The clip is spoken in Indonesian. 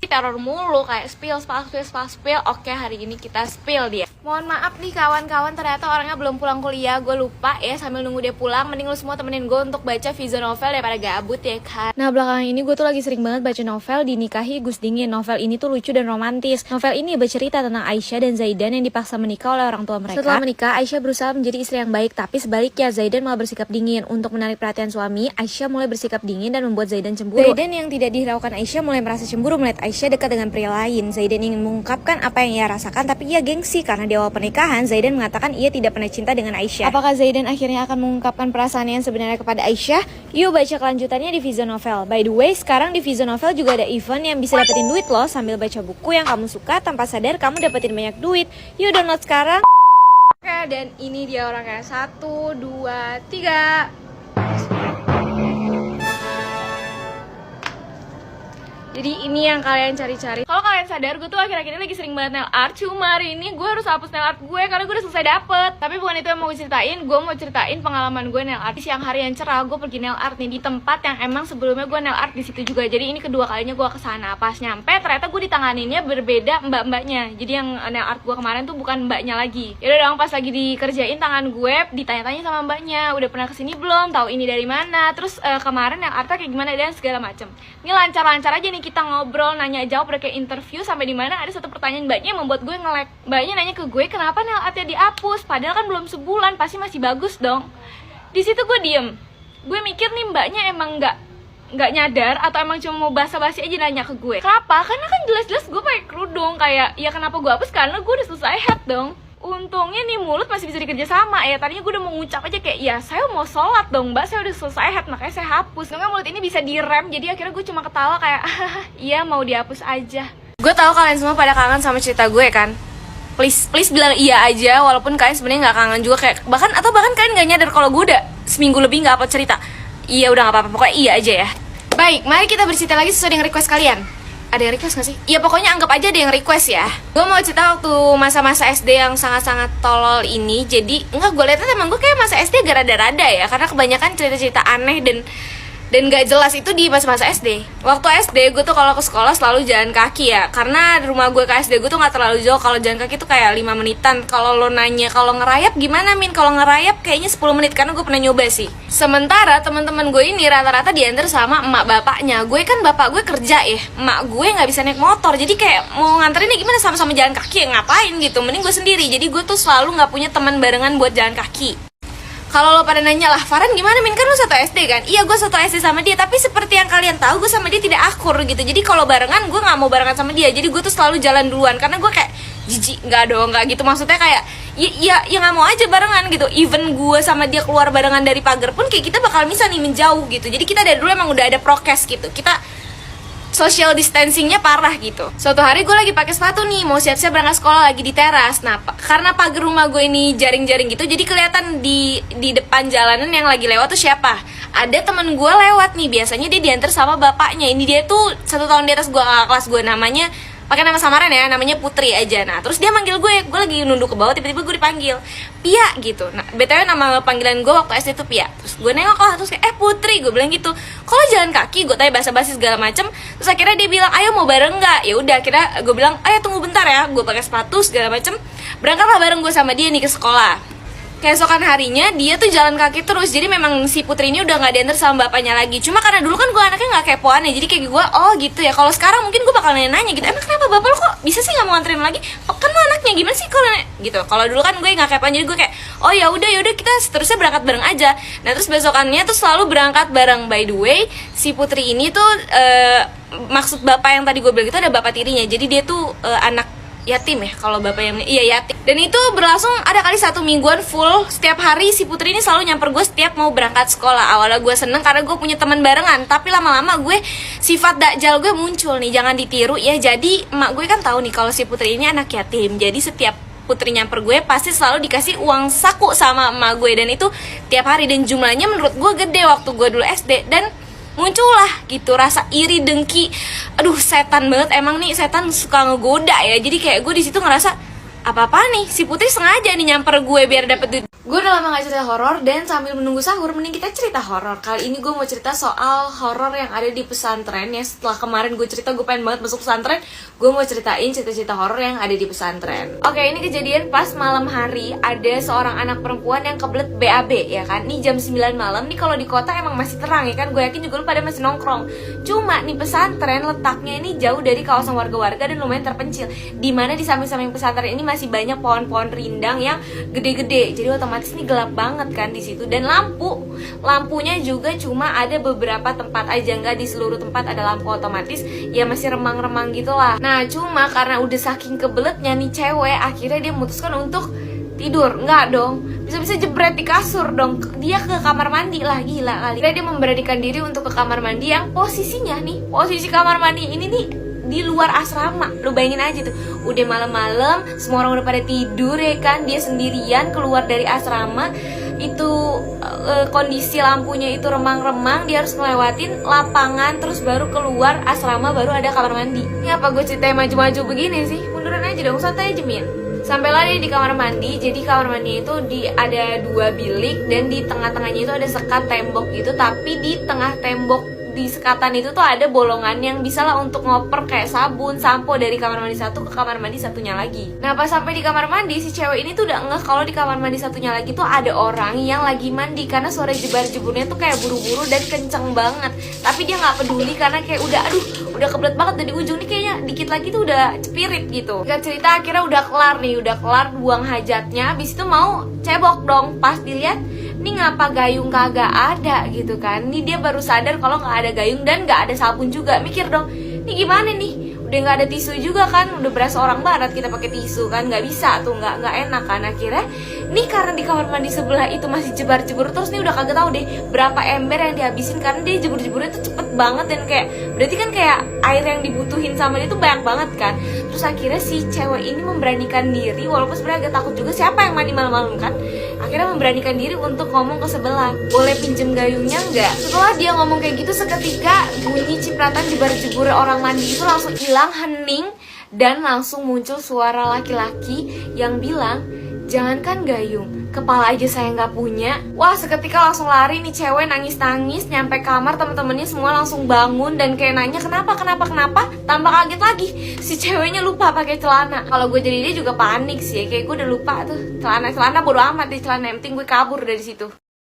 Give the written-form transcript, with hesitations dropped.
teror mulu, kayak spill. Oke, hari ini kita spill dia. Mohon maaf nih kawan-kawan, ternyata orangnya belum pulang kuliah. Gue lupa ya, sambil nunggu dia pulang, mending lu semua temenin gue untuk baca visual novel daripada gabut ya kan. Nah, belakangan ini gue tuh lagi sering banget baca novel Dinikahi Gus Dingin. Novel ini tuh lucu dan romantis. Novel ini bercerita tentang Aisyah dan Zaidan yang dipaksa menikah oleh orang tua mereka. Setelah menikah, Aisyah berusaha menjadi istri yang baik, tapi sebaliknya Zaidan malah bersikap dingin. Untuk menarik perhatian suami, Aisyah mulai bersikap dingin dan membuat Zaidan cemburu. Zaidan yang tidak dihiraukan Aisyah mulai merasa cemburu melihat Aisyah dekat dengan pria lain. Zaidan ingin mengungkapkan apa yang ia rasakan, tapi ia gengsi karena di awal pernikahan Zaidan mengatakan ia tidak pernah cinta dengan Aisyah. Apakah Zaidan akhirnya akan mengungkapkan perasaannya yang sebenarnya kepada Aisyah? Yuk baca kelanjutannya di visual novel. By the way, sekarang di visual novel juga ada event yang bisa dapetin duit loh sambil baca buku yang kamu suka. Tanpa sadar kamu dapetin banyak duit. Yuk download sekarang. Oke, dan ini dia orangnya. 1, 2, 3. Jadi ini yang kalian cari-cari. Kalau kalian sadar, gue tuh akhir-akhir ini lagi sering banget nail art. Cuma hari ini gue harus hapus nail art gue karena gue udah selesai dapet. Tapi bukan itu yang mau gue ceritain. Gue mau ceritain pengalaman gue nail art. Siang hari yang cerah, gue pergi nail art nih di tempat yang emang sebelumnya gue nail art di situ juga. Jadi ini kedua kalinya gue kesana. Pas nyampe, ternyata gue ditanganinnya berbeda mbak-mbaknya. Jadi yang nail art gue kemarin tuh bukan mbaknya lagi. Yaudah dong, pas lagi dikerjain tangan gue, ditanya-tanya sama mbaknya, udah pernah kesini belum? Tahu ini dari mana? Terus kemarin nail artnya kayak gimana dan segala macem. Ini lancar-lancar aja nih kita ngobrol, nanya jawab, kayak interview, sampai di mana ada satu pertanyaan mbaknya yang membuat gue nge-lag. Mbaknya nanya ke gue, kenapa nail artnya dihapus? Padahal kan belum sebulan, pasti masih bagus dong. Di situ gue diem. Gue mikir nih mbaknya emang nggak nyadar atau emang cuma mau basa-basi aja nanya ke gue. Kenapa? Karena kan jelas-jelas gue pakai kerudung. Kayak, ya kenapa gue hapus? Karena gue udah selesai head dong. Untungnya nih mulut masih bisa dikerja sama ya. Tadinya gue udah mau ngucap aja kayak, ya saya mau sholat dong mbak, saya udah selesai head, makanya saya hapus. Karena mulut ini bisa direm, jadi akhirnya gue cuma ketawa kayak, iya mau dihapus aja. Gue tahu kalian semua pada kangen sama cerita gue kan. Please bilang iya aja, walaupun kalian sebenarnya nggak kangen juga, kayak bahkan kalian nggak nyadar kalau gue udah seminggu lebih nggak upload cerita. Iya udah nggak apa-apa, pokoknya iya aja ya. Baik, mari kita bercerita lagi sesuai dengan request kalian. Ada yang request gak sih? Ya pokoknya anggap aja ada yang request ya. Gue mau cerita waktu masa-masa SD yang sangat-sangat tolol ini. Jadi enggak, gue liatnya emang gue kayak masa SD agak rada-rada ya, karena kebanyakan cerita-cerita aneh dan gak jelas itu di masa-masa SD. Waktu SD gue tuh kalau ke sekolah selalu jalan kaki ya, karena rumah gue ke SD gue tuh gak terlalu jauh. Kalau jalan kaki tuh kayak 5 menitan. Kalau lo nanya kalau ngerayap gimana Min? Kalau ngerayap kayaknya 10 menit, karena gue pernah nyoba sih. Sementara teman-teman gue ini rata-rata diantar sama emak bapaknya. Gue kan bapak gue kerja ya, emak gue gak bisa naik motor. Jadi kayak mau nganterinnya gimana, sama-sama jalan kaki ya ngapain gitu. Mending gue sendiri. Jadi gue tuh selalu gak punya teman barengan buat jalan kaki. Kalau lo pada nanya lah, Farhan gimana Min? Kan lo satu SD kan? Iya gue satu SD sama dia, tapi seperti yang kalian tahu gue sama dia tidak akur gitu. Jadi kalau barengan gue gak mau barengan sama dia. Jadi gue tuh selalu jalan duluan, karena gue kayak jijik, gak gitu. Maksudnya kayak ya gak mau aja barengan gitu. Even gue sama dia keluar barengan dari pagar pun kayak kita bakal bisa nih menjauh gitu. Jadi kita dari dulu emang udah ada prokes gitu. Kita social distancingnya parah gitu. Suatu hari gue lagi pakai sepatu nih, mau siap-siap berangkat sekolah, lagi di teras. Nah, karena pagar rumah gue ini jaring-jaring gitu, jadi kelihatan di depan jalanan yang lagi lewat tuh siapa. Ada temen gue lewat nih, biasanya dia diantar sama bapaknya. Ini dia tuh 1 tahun di atas gue, kakak kelas gue, namanya pakai nama samaran ya, namanya Putri aja. Nah, terus dia manggil gue lagi nunduk ke bawah, tiba-tiba gue dipanggil Pia gitu. Nah, BTW nama panggilan gue waktu SD tuh Pia. Terus gue nengok lah, terus kayak, Putri, gue bilang gitu. Kalau jalan kaki, gue tanya basa-basi segala macem. Terus akhirnya dia bilang, ayo mau bareng nggak? Ya udah, akhirnya gue bilang, ayo tunggu bentar ya. Gue pakai sepatu segala macem, berangkatlah bareng gue sama dia nih ke sekolah. Keesokan harinya dia tuh jalan kaki terus. Jadi memang si Putri ini udah gak diantar sama bapaknya lagi. Cuma karena dulu kan gue anaknya gak kepoan ya, jadi kayak gue, oh gitu ya. Kalau sekarang mungkin gue bakal nanya-nanya gitu, emang kenapa bapak lo kok bisa sih gak mau anterin lagi? Kan lo anaknya, gimana sih kalau gitu. Kalau dulu kan gue gak kepoan, jadi gue kayak, oh ya udah kita seterusnya berangkat bareng aja. Nah terus besokannya tuh selalu berangkat bareng. By the way, si Putri ini tuh maksud bapak yang tadi gue bilang itu ada bapak tirinya. Jadi dia tuh anak yatim ya, kalau bapak yang yatim. Dan itu berlangsung ada kali 1 mingguan full. Setiap hari si Putri ini selalu nyamper gue setiap mau berangkat sekolah. Awalnya gue seneng karena gue punya teman barengan, tapi lama-lama gue sifat dakjal gue muncul nih, jangan ditiru ya. Jadi emak gue kan tahu nih kalau si Putri ini anak yatim. Jadi setiap Putri nyamper gue pasti selalu dikasih uang saku sama emak gue, dan itu tiap hari. Dan jumlahnya menurut gue gede waktu gue dulu SD. Dan muncullah gitu rasa iri, dengki. Aduh, setan banget emang nih, setan suka ngegoda ya. Jadi kayak gue di situ ngerasa Apa-apa nih, si Putri sengaja nih nyamper gue biar dapet duit. Gue udah lama gak cerita horor, dan sambil menunggu sahur mending kita cerita horor. Kali ini gue mau cerita soal horor yang ada di pesantren ya. Setelah kemarin gue cerita gue pengen banget masuk pesantren, gue mau ceritain cerita-cerita horor yang ada di pesantren. Oke, ini kejadian pas malam hari. Ada seorang anak perempuan yang kebelet BAB ya kan. Nih jam 9 malam nih, kalau di kota emang masih terang ya kan. Gue yakin juga lu pada masih nongkrong. Cuma nih pesantren letaknya ini jauh dari kawasan warga-warga dan lumayan terpencil, dimana di samping-samping pesantren ini masih banyak pohon-pohon rindang yang gede-gede. Jadi otomatis ini gelap banget kan di situ, dan lampunya juga cuma ada beberapa tempat aja, nggak di seluruh tempat ada lampu otomatis, ya masih remang-remang gitulah. Nah cuma karena udah saking kebeletnya nih cewek, akhirnya dia memutuskan untuk tidur. Enggak dong, bisa-bisa jebret di kasur dong. Dia ke kamar mandi lah, gila kali. Dia memberanikan diri untuk ke kamar mandi yang posisinya nih, posisi kamar mandi ini nih di luar asrama. Lu bayangin aja tuh, udah malam-malam, semua orang udah pada tidur ya kan, dia sendirian keluar dari asrama. Itu kondisi lampunya itu remang-remang, dia harus ngelewatin lapangan terus baru keluar asrama, baru ada kamar mandi. Ini apa gue ceritain maju-maju begini sih? Munduran aja dong, santai aja Min. Sampailah dia di kamar mandi. Jadi kamar mandi itu ada 2 bilik, dan di tengah-tengahnya itu ada sekat tembok gitu. Tapi di tengah tembok di sekatan itu tuh ada bolongan yang bisa lah untuk ngoper kayak sabun, sampo dari kamar mandi satu ke kamar mandi satunya lagi. Nah pas sampai di kamar mandi, si cewek ini tuh udah ngeh kalau di kamar mandi satunya lagi tuh ada orang yang lagi mandi, karena suara jebar-jeburnya tuh kayak buru-buru dan kenceng banget. Tapi dia nggak peduli karena kayak udah kebelet banget, dan di ujung nih kayaknya dikit lagi tuh udah cepirit gitu. Singkat cerita akhirnya udah kelar buang hajatnya, habis itu mau cebok dong. Pas dilihat, ini ngapa gayung kagak ada gitu kan. Ini dia baru sadar kalau nggak ada gayung dan nggak ada sabun juga. Mikir dong, ini gimana nih, udah nggak ada tisu juga kan, udah berasa orang barat kita pakai tisu kan, nggak bisa tuh, nggak enak kan. Akhirnya nih karena di kamar mandi sebelah itu masih jebar-jebur terus, nih udah kagak tahu deh berapa ember yang dihabisin, karena dia jebur-jeburnya tuh cepet banget, dan kayak berarti kan kayak air yang dibutuhin sama dia tuh banyak banget kan. Terus akhirnya si cewek ini memberanikan diri, walaupun sebenarnya agak takut juga, siapa yang mandi malam-malam kan. Akhirnya memberanikan diri untuk ngomong ke sebelah, boleh pinjem gayungnya nggak? Setelah dia ngomong kayak gitu, seketika bunyi cipratan jebar-jebur orang mandi itu langsung hilang, hening, dan langsung muncul suara laki-laki yang bilang, jangankan gayung, kepala aja saya nggak punya. Wah, seketika langsung lari nih cewek, nangis-nangis, nyampe kamar, temen-temennya semua langsung bangun dan kayak nanya kenapa. Tambah kaget lagi, si ceweknya lupa pakai celana. Kalau gue jadi dia juga panik sih, kayak gue udah lupa tuh celana bodo amat deh celana, yang penting gue kabur dari situ.